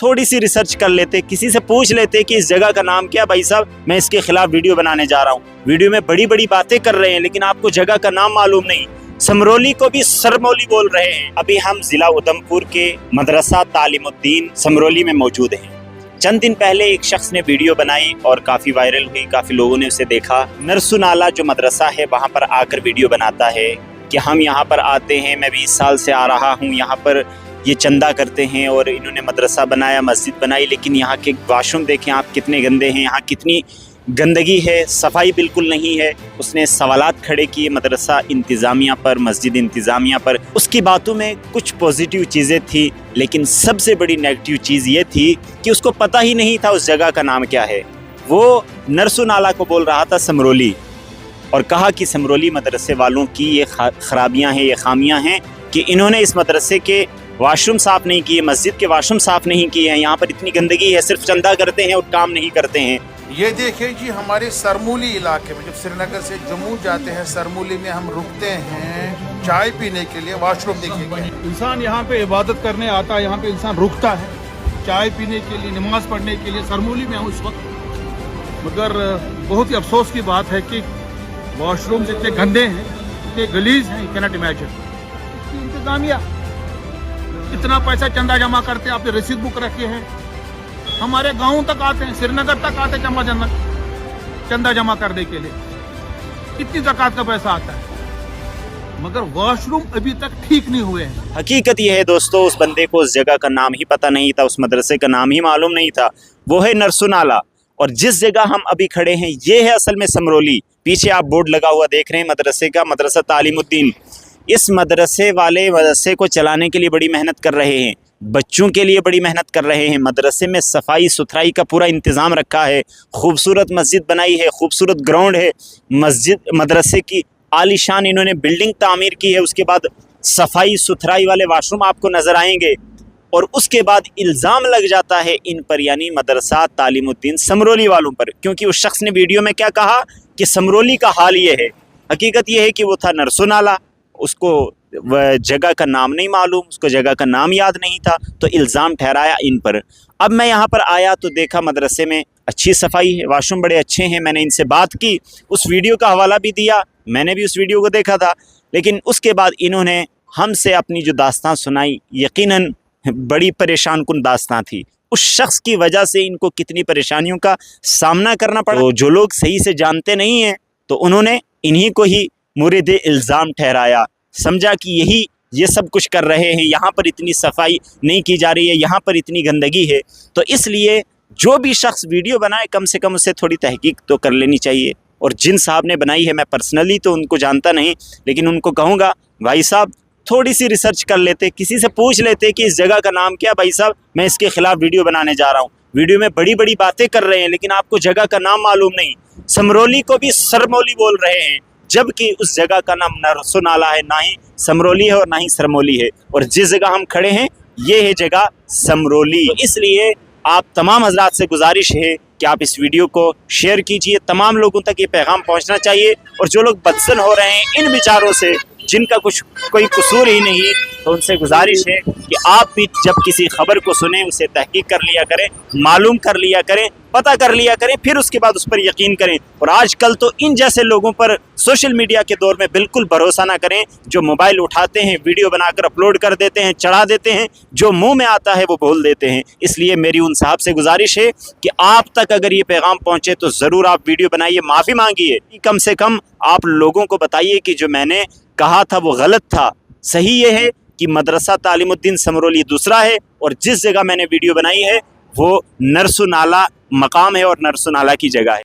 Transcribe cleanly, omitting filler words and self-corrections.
थोड़ी सी रिसर्च कर लेते, किसी से पूछ लेते कि इस जगह का नाम क्या। भाई साहब, मैं इसके खिलाफ वीडियो बनाने जा रहा हूँ। वीडियो में बड़ी बड़ी बातें कर रहे हैं, लेकिन आपको जगह का नाम मालूम नहीं। समरोली को भी सरमौली बोल रहे हैं। अभी हम जिला उधमपुर के मदरसा तालीमुद्दीन समरोली में मौजूद हैं। चंद दिन पहले एक शख्स ने वीडियो बनाई और काफ़ी वायरल हुई, काफ़ी लोगों ने उसे देखा। नरसुनाला जो मदरसा है वहाँ पर आकर वीडियो बनाता है कि हम यहाँ पर आते हैं, मैं 20 साल से आ रहा हूँ, यहाँ पर ये चंदा करते हैं और इन्होंने मदरसा बनाया, मस्जिद बनाई, लेकिन यहाँ के वाशरूम देखें आप कितने गंदे हैं, यहाँ कितनी गंदगी है, सफाई बिल्कुल नहीं है। उसने सवालात खड़े किए मदरसा इंतज़ामिया पर, मस्जिद इंतज़ामिया पर। उसकी बातों में कुछ पॉजिटिव चीज़ें थी, लेकिन सबसे बड़ी नेगेटिव चीज़ ये थी कि उसको पता ही नहीं था उस जगह का नाम क्या है। वो नरसुनाला को बोल रहा था समरोली, और कहा कि समरोली मदरसे वालों की ये खराबियाँ हैं, ये खामियाँ हैं कि इन्होंने इस मदरसे के वाशरूम साफ़ नहीं किए, मस्जिद के वाशरूम साफ़ नहीं किए हैं, यहाँ पर इतनी गंदगी है, सिर्फ चंदा करते हैं और काम नहीं करते हैं। ये देखिए जी, हमारे सरमूली इलाके में जब श्रीनगर से जम्मू जाते हैं, सरमूली में हम रुकते हैं चाय पीने के लिए। वाशरूम देखिए, इंसान यहाँ पे इबादत करने आता है, यहाँ पे इंसान रुकता है चाय पीने के लिए, नमाज पढ़ने के लिए। सरमूली में हूँ इस वक्त, मगर बहुत ही अफसोस की बात है कि वॉशरूम इतने गंदे हैं, इतने गलीज हैं, यू कैनॉट इमेजिन। इंतजामिया इतना पैसा चंदा जमा करते हैं, आपने रसीद बुक रखे हैं, हमारे गांव तक आते हैं, श्रीनगर तक आते हैं चंदा जमा करने के लिए। कितनी ज़कात का पैसा आता है, मगर वॉशरूम अभी तक ठीक नहीं हुए हैं। हकीकत यह है दोस्तों, उस बंदे को उस जगह का नाम ही पता नहीं था, उस मदरसे का नाम ही मालूम नहीं था। वो है नरसुनाला, और जिस जगह हम अभी खड़े हैं ये है असल में समरोली। पीछे आप बोर्ड लगा हुआ देख रहे हैं मदरसे का, मदरसा तालीमुद्दीन। इस मदरसे को चलाने के लिए बड़ी मेहनत कर रहे हैं, बच्चों के लिए बड़ी मेहनत कर रहे हैं। मदरसे में सफाई सुथराई का पूरा इंतज़ाम रखा है, खूबसूरत मस्जिद बनाई है, खूबसूरत ग्राउंड है, मदरसे की आलीशान इन्होंने बिल्डिंग तामीर की है। उसके बाद सफाई सुथराई वाले वाशरूम आपको नज़र आएंगे, और उसके बाद इल्ज़ाम लग जाता है इन पर, यानी मदरसा तालीमुद्दीन समरोली वालों पर, क्योंकि उस शख्स ने वीडियो में क्या कहा कि समरोली का हाल ये है। हकीकत ये है कि वो था नरसुनाला, उसको वह जगह का नाम नहीं मालूम, उसको जगह का नाम याद नहीं था, तो इल्ज़ाम ठहराया इन पर। अब मैं यहाँ पर आया तो देखा मदरसे में अच्छी सफाई है, वाशरूम बड़े अच्छे हैं। मैंने इनसे बात की, उस वीडियो का हवाला भी दिया, मैंने भी उस वीडियो को देखा था। लेकिन उसके बाद इन्होंने हमसे अपनी जो दास्तान सुनाई, यकीनन बड़ी परेशान कुन दास्तान थी। उस शख्स की वजह से इनको कितनी परेशानियों का सामना करना पड़ा। तो जो लोग सही से जानते नहीं हैं, तो उन्होंने इन्हीं को ही मुरीद इल्ज़ाम ठहराया, समझा कि ये सब कुछ कर रहे हैं, यहाँ पर इतनी सफाई नहीं की जा रही है, यहाँ पर इतनी गंदगी है। तो इसलिए जो भी शख्स वीडियो बनाए, कम से कम उससे थोड़ी तहकीक तो कर लेनी चाहिए। और जिन साहब ने बनाई है, मैं पर्सनली तो उनको जानता नहीं, लेकिन उनको कहूँगा भाई साहब थोड़ी सी रिसर्च कर लेते, किसी से पूछ लेते कि इस जगह का नाम क्या। भाई साहब, मैं इसके खिलाफ वीडियो बनाने जा रहा हूँ। वीडियो में बड़ी बड़ी बातें कर रहे हैं, लेकिन आपको जगह का नाम मालूम नहीं। समरोली को भी सरमौली बोल रहे हैं, जबकि उस जगह का नाम नरसुनाला है, ना ही समरोली है और ना ही सरमौली है। और जिस जगह हम खड़े हैं ये है जगह समरोली। तो इसलिए आप तमाम हजरात से गुजारिश है कि आप इस वीडियो को शेयर कीजिए, तमाम लोगों तक ये पैगाम पहुंचना चाहिए। और जो लोग बदसन हो रहे हैं इन विचारों से, जिनका कोई कसूर ही नहीं, तो उनसे गुजारिश है कि आप भी जब किसी खबर को सुने उसे तहकीक कर लिया करें, मालूम कर लिया करें, पता कर लिया करें, फिर उसके बाद उस पर यकीन करें। और आजकल तो इन जैसे लोगों पर सोशल मीडिया के दौर में बिल्कुल भरोसा ना करें, जो मोबाइल उठाते हैं, वीडियो बनाकर अपलोड कर देते हैं, चढ़ा देते हैं, जो मुंह में आता है वो बोल देते हैं। इसलिए मेरी उन साहब से गुजारिश है कि आप तक अगर ये पैगाम पहुँचे तो ज़रूर आप वीडियो बनाइए, माफ़ी मांगिए, कम से कम आप लोगों को बताइए कि जो मैंने कहा था वो गलत था। सही ये है कि मदरसा तालीमुद्दीन समरोली दूसरा है, और जिस जगह मैंने वीडियो बनाई है वो नरसुनाला मकाम है और नरसुनाला की जगह है।